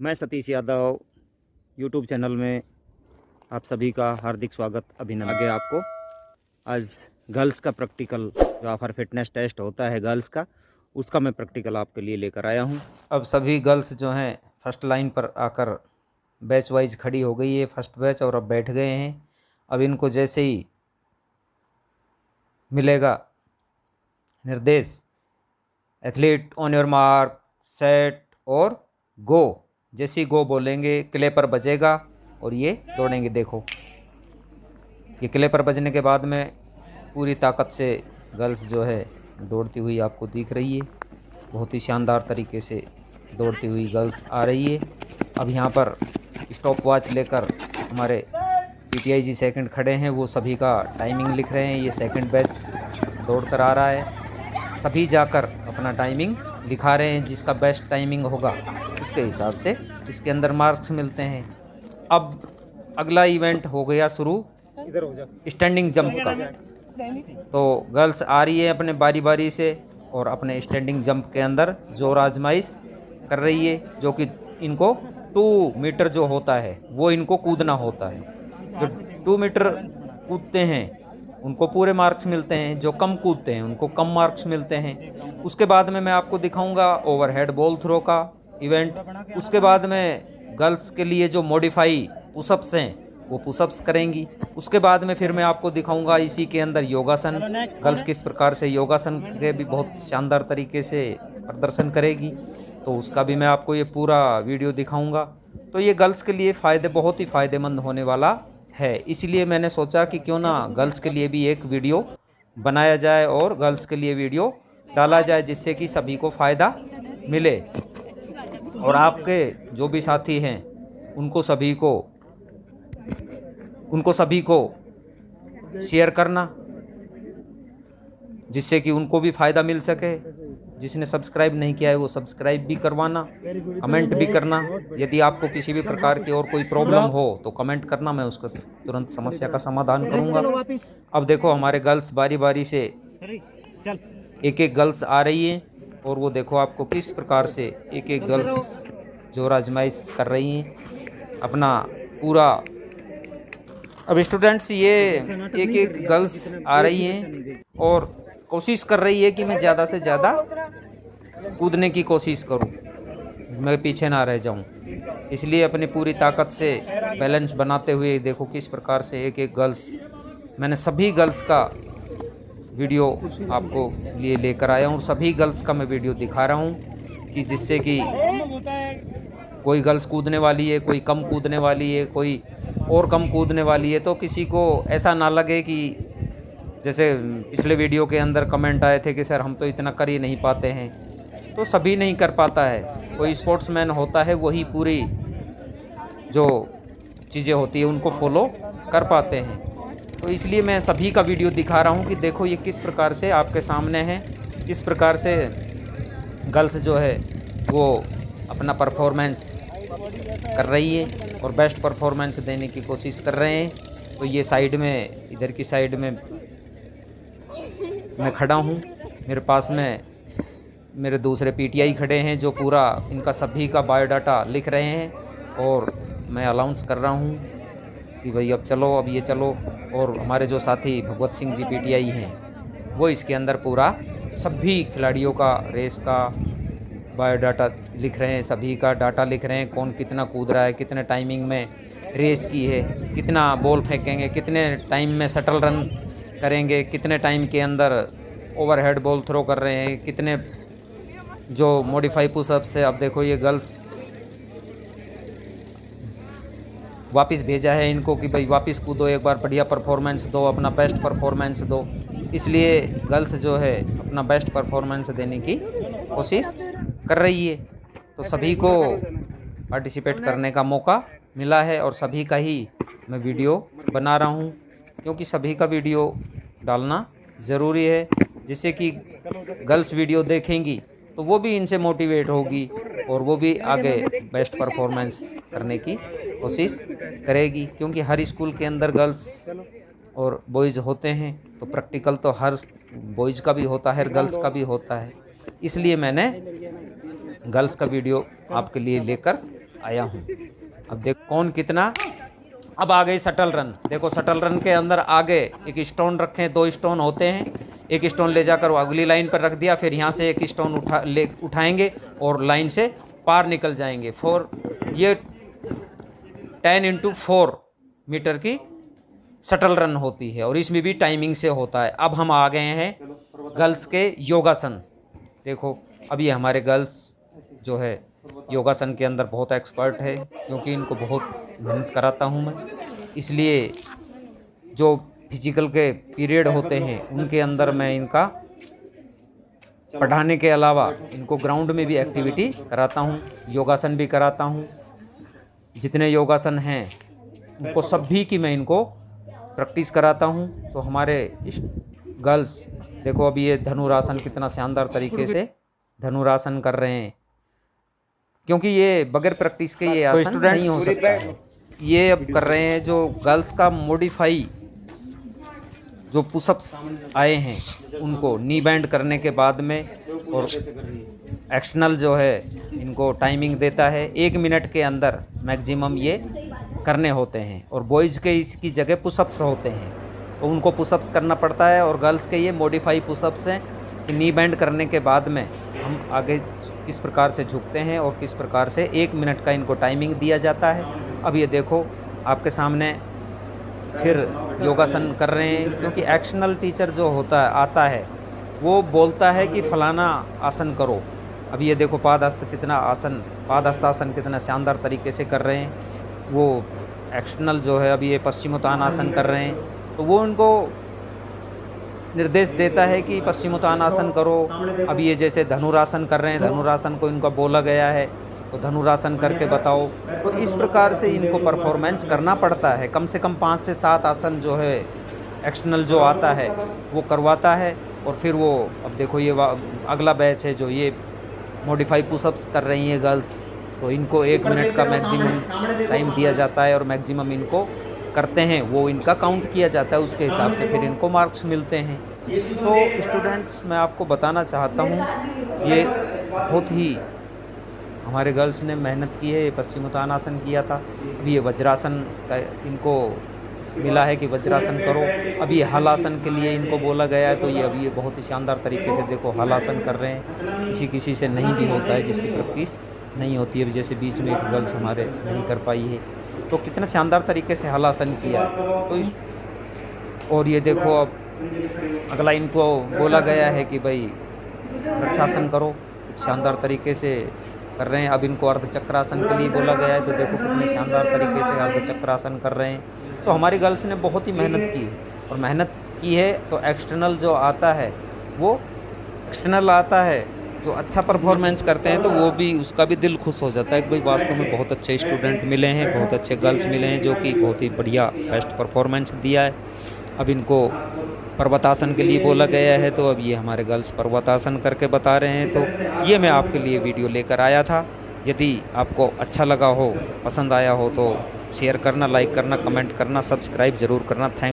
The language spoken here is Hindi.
मैं सतीश यादव यूट्यूब चैनल में आप सभी का हार्दिक स्वागत अभिनंदन। आगे आपको आज गर्ल्स का प्रैक्टिकल जो ऑफर फिटनेस टेस्ट होता है गर्ल्स का, उसका मैं प्रैक्टिकल आपके लिए लेकर आया हूं। अब सभी गर्ल्स जो हैं फर्स्ट लाइन पर आकर बैच वाइज खड़ी हो गई है, फर्स्ट बैच, और अब बैठ गए हैं। अब इनको जैसे ही मिलेगा निर्देश, athlete on your mark set और गो, जैसे ही गो बोलेंगे क्लेपर बजेगा और ये दौड़ेंगे। देखो ये क्लेपर बजने के बाद में पूरी ताकत से गर्ल्स जो है दौड़ती हुई आपको दिख रही है। बहुत ही शानदार तरीके से दौड़ती हुई गर्ल्स आ रही है। अब यहाँ पर स्टॉप वॉच लेकर हमारे पीटीआई जी सेकंड खड़े हैं, वो सभी का टाइमिंग लिख रहे हैं। ये सेकंड बैच दौड़ कर आ रहा है, सभी जाकर अपना टाइमिंग लिखा रहे हैं। जिसका बेस्ट टाइमिंग होगा उसके हिसाब से इसके अंदर मार्क्स मिलते हैं। अब अगला इवेंट हो गया शुरू, इधर हो जा, स्टैंडिंग जंप का। तो गर्ल्स आ रही है अपने बारी बारी से और अपने स्टैंडिंग जंप के अंदर जोर आजमाइश कर रही है, जो कि इनको 2 मीटर जो होता है वो इनको कूदना होता है। जो 2 मीटर कूदते हैं उनको पूरे मार्क्स मिलते हैं, जो कम कूदते हैं उनको कम मार्क्स मिलते हैं। उसके बाद में मैं आपको दिखाऊंगा ओवरहेड बॉल थ्रो का इवेंट। उसके बाद में गर्ल्स के लिए जो मॉडिफाई पुशअप्स हैं वो पुशअप्स करेंगी। उसके बाद में फिर मैं आपको दिखाऊंगा इसी के अंदर योगासन, गर्ल्स किस प्रकार से योगासन के भी बहुत शानदार तरीके से प्रदर्शन करेगी, तो उसका भी मैं आपको ये पूरा वीडियो दिखाऊंगा। तो ये गर्ल्स के लिए बहुत ही फ़ायदेमंद होने वाला है, इसलिए मैंने सोचा कि क्यों ना गर्ल्स के लिए भी एक वीडियो बनाया जाए और गर्ल्स के लिए वीडियो डाला जाए, जिससे कि सभी को फ़ायदा मिले। और आपके जो भी साथी हैं उनको सभी को शेयर करना, जिससे कि उनको भी फ़ायदा मिल सके। जिसने सब्सक्राइब नहीं किया है वो सब्सक्राइब भी करवाना, कमेंट भी करना। यदि आपको किसी भी प्रकार की और कोई प्रॉब्लम हो तो कमेंट करना, मैं उसका तुरंत समस्या का समाधान करूंगा। अब देखो हमारे गर्ल्स बारी बारी से एक एक गर्ल्स आ रही है और वो देखो आपको किस प्रकार से एक एक गर्ल्स जोर आजमाइश कर रही हैं अपना पूरा। अब स्टूडेंट्स ये एक एक गर्ल्स आ रही हैं और कोशिश कर रही है कि मैं ज़्यादा से ज़्यादा कूदने की कोशिश करूं, मैं पीछे ना रह जाऊं। इसलिए अपनी पूरी ताकत से बैलेंस बनाते हुए देखो किस प्रकार से एक एक गर्ल्स, मैंने सभी गर्ल्स का वीडियो आपको लिए लेकर आया हूं। सभी गर्ल्स का मैं वीडियो दिखा रहा हूं कि जिससे कि कोई गर्ल्स कूदने वाली है, कोई कम कूदने वाली है, कोई और कम कूदने वाली है, तो किसी को ऐसा ना लगे कि जैसे पिछले वीडियो के अंदर कमेंट आए थे कि सर हम तो इतना कर ही नहीं पाते हैं। तो सभी नहीं कर पाता है, कोई स्पोर्ट्समैन होता है वही पूरी जो चीज़ें होती है उनको फॉलो कर पाते हैं। तो इसलिए मैं सभी का वीडियो दिखा रहा हूँ कि देखो ये किस प्रकार से आपके सामने है, किस प्रकार से गर्ल्स जो है वो अपना परफॉर्मेंस कर रही है और बेस्ट परफॉर्मेंस देने की कोशिश कर रहे हैं। तो ये साइड में, इधर की साइड में मैं खड़ा हूँ, मेरे पास में मेरे दूसरे पीटीआई खड़े हैं जो पूरा इनका सभी का बायोडाटा लिख रहे हैं और मैं अनाउंस कर रहा हूँ कि भाई अब चलो, अब ये चलो। और हमारे जो साथी भगवत सिंह जी पीटीआई हैं वो इसके अंदर पूरा सभी खिलाड़ियों का रेस का बायोडाटा लिख रहे हैं, सभी का डाटा लिख रहे हैं, कौन कितना कूद रहा है, कितने टाइमिंग में रेस की है, कितना बॉल फेंकेंगे, कितने टाइम में शटल रन करेंगे, कितने टाइम के अंदर ओवरहेड बॉल थ्रो कर रहे हैं, कितने जो मॉडिफाई पुशअप्स है। अब देखो ये गर्ल्स वापस भेजा है इनको कि भाई वापस कूदो, एक बार बढ़िया परफॉर्मेंस दो, अपना बेस्ट परफॉर्मेंस दो। इसलिए गर्ल्स जो है अपना बेस्ट परफॉर्मेंस देने की कोशिश कर रही है। तो सभी को पार्टिसिपेट करने का मौका मिला है और सभी का ही मैं वीडियो बना रहा हूँ, क्योंकि सभी का वीडियो डालना ज़रूरी है, जिससे कि गर्ल्स वीडियो देखेंगी तो वो भी इनसे मोटिवेट होगी और वो भी आगे बेस्ट परफॉर्मेंस करने की कोशिश करेगी। क्योंकि हर स्कूल के अंदर गर्ल्स और बॉयज़ होते हैं, तो प्रैक्टिकल तो हर बॉयज़ का भी होता है, गर्ल्स का भी होता है। इसलिए मैंने गर्ल्स का वीडियो आपके लिए लेकर आया हूँ। अब देख कौन कितना। अब आ गई शटल रन। देखो शटल रन के अंदर आगे एक स्टोन रखें, 2 स्टोन होते हैं। एक स्टोन ले जाकर वो अगली लाइन पर रख दिया, फिर यहाँ से एक स्टोन उठाएंगे और लाइन से पार निकल जाएंगे। ये 10x4 मीटर की शटल रन होती है और इसमें भी टाइमिंग से होता है। अब हम आ गए हैं गर्ल्स के योगासन। देखो अब ये हमारे गर्ल्स जो है योगासन के अंदर बहुत एक्सपर्ट है, क्योंकि इनको बहुत मेहनत कराता हूँ मैं। इसलिए जो फिजिकल के पीरियड होते हैं उनके अंदर मैं इनका पढ़ाने के अलावा इनको ग्राउंड में भी एक्टिविटी कराता हूँ, योगासन भी कराता हूँ। जितने योगासन हैं उनको सभी की मैं इनको प्रैक्टिस कराता हूँ। तो हमारे गर्ल्स देखो अभी ये धनुरासन कितना शानदार तरीके से धनुरासन कर रहे हैं, क्योंकि ये बगैर प्रैक्टिस के ये आसन नहीं हो सकता है। ये अब कर रहे हैं जो गर्ल्स का मॉडिफाई जो पुशअप्स आए हैं उनको नी बैंड करने के बाद में, और एक्सटर्नल जो है इनको टाइमिंग देता है 1 मिनट के अंदर मैक्सिमम ये करने होते हैं। और बॉयज़ के इसकी जगह पुशअप्स होते हैं तो उनको पुशअप्स करना पड़ता है, और गर्ल्स के ये मॉडिफाई पुशअप्स हैं कि नी बैंड करने के बाद में हम आगे किस प्रकार से झुकते हैं और किस प्रकार से 1 मिनट का इनको टाइमिंग दिया जाता है। अब ये देखो आपके सामने फिर योगासन कर रहे हैं, क्योंकि एक्शनल टीचर जो आता है वो बोलता है कि फलाना आसन करो। अब ये देखो पादहस्तासन कितना शानदार तरीके से कर रहे हैं। वो एक्शनल जो है अभी ये पश्चिमोत्तानासन कर रहे हैं, तो वो उनको निर्देश देता है कि पश्चिमोत्तानासन करो। अब ये जैसे धनुरासन कर रहे हैं, धनुरासन को इनको बोला गया है तो धनुरासन करके बताओ। तो इस प्रकार से इनको परफॉर्मेंस करना पड़ता है। कम से कम 5 से 7 आसन जो है एक्सटर्नल जो आता है वो करवाता है। और फिर वो अब देखो ये अगला बैच है जो ये मॉडिफाई पुशअप्स कर रही हैं गर्ल्स, तो इनको 1 मिनट का मैक्सिमम टाइम दिया जाता है और मैक्सिमम इनको करते हैं वो इनका काउंट किया जाता है, उसके हिसाब से फिर इनको मार्क्स मिलते हैं। तो स्टूडेंट्स मैं आपको बताना चाहता हूँ ये बहुत ही हमारे गर्ल्स ने मेहनत की है। ये पश्चिमोत्तानासन किया था, अभी ये वज्रासन का इनको मिला है कि वज्रासन करो। अभी ये हलासन के लिए इनको बोला गया है, तो ये अभी ये बहुत ही शानदार तरीके से देखो हलासन कर रहे हैं। किसी से नहीं भी होता है जिसकी प्रैक्टिस नहीं होती है, जैसे बीच में एक गर्ल्स हमारे नहीं कर पाई है, तो कितना शानदार तरीके से हलासन किया। तो और ये देखो अब अगला इनको बोला गया है कि भाई वृक्षासन करो, शानदार तरीके से कर रहे हैं। अब इनको अर्धचक्रासन के लिए बोला गया है, तो देखो कितने शानदार तरीके से अर्धचक्रासन कर रहे हैं। तो हमारी गर्ल्स ने बहुत ही मेहनत की है, और मेहनत की है तो एक्सटर्नल जो आता है वो एक्सटर्नल आता है जो अच्छा परफॉर्मेंस करते हैं, तो वो भी उसका भी दिल खुश हो जाता है कि भाई वास्तव में बहुत अच्छे स्टूडेंट मिले हैं, बहुत अच्छे गर्ल्स मिले हैं जो कि बहुत ही बढ़िया बेस्ट परफॉर्मेंस दिया है। अब इनको पर्वतासन के लिए बोला गया है, तो अब ये हमारे गर्ल्स पर्वतासन करके बता रहे हैं। तो ये मैं आपके लिए वीडियो लेकर आया था। यदि आपको अच्छा लगा हो, पसंद आया हो तो शेयर करना, लाइक करना, कमेंट करना, सब्सक्राइब ज़रूर करना। थैंक